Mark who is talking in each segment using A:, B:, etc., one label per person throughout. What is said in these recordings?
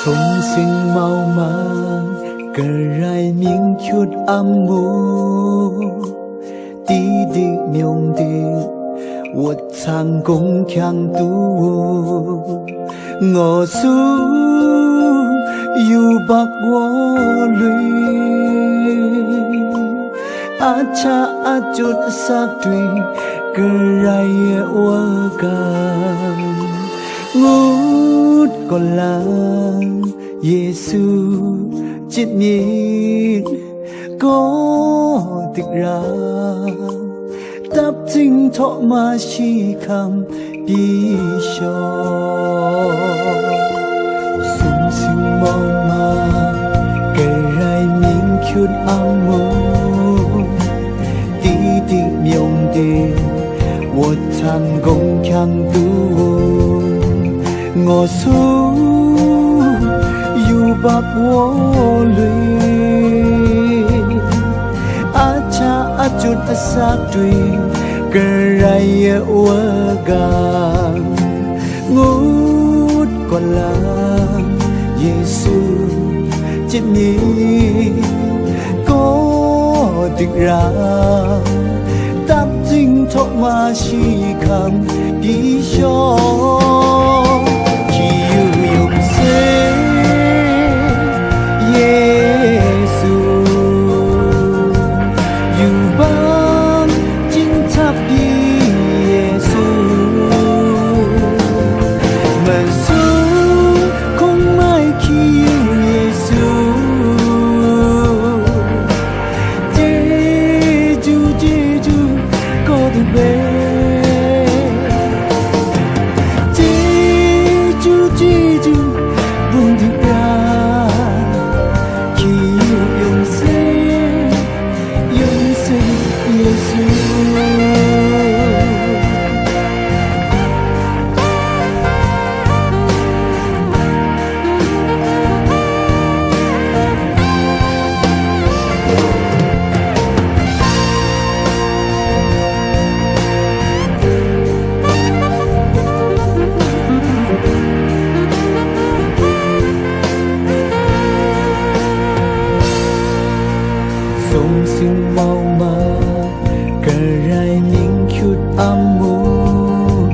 A: Sống sinh mau mang cờ rai miếng chút âm mưu tí đi miông đi vật sang công khang tu ngõ su yu bạc wo lui a cha a chút sắc tùy cờ rai wa càng ngút còn lang Giêsu chết nhịn có thực ra tập chính thọ mà chỉ kham đi cho sung sinh mong mà kể rai miếng chút áo mơ tí tí miệng đi một thằng công khang tu ngõ su yu bạc wo lui a cha a chút a sa tùy cờ rai wa gang ngút còn lang Giêsu chết nhịn có thực ra tập chính thọ mà chỉ kham đi cho sống sinh mau mà cờ rai miếng chút âm mưu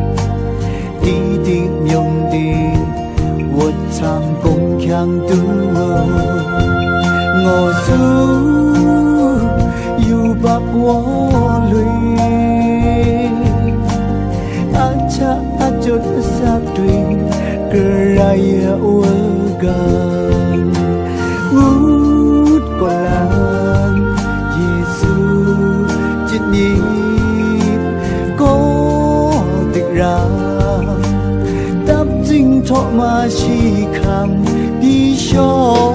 A: tí tí miông đi vật sang công khang tu ngõ su yu bạc wo lui a cha a chốt sa tùy cờ rai wa gang ngút còn lang chết nhịn có thực ra tập chính thọ mà chỉ kham đi cho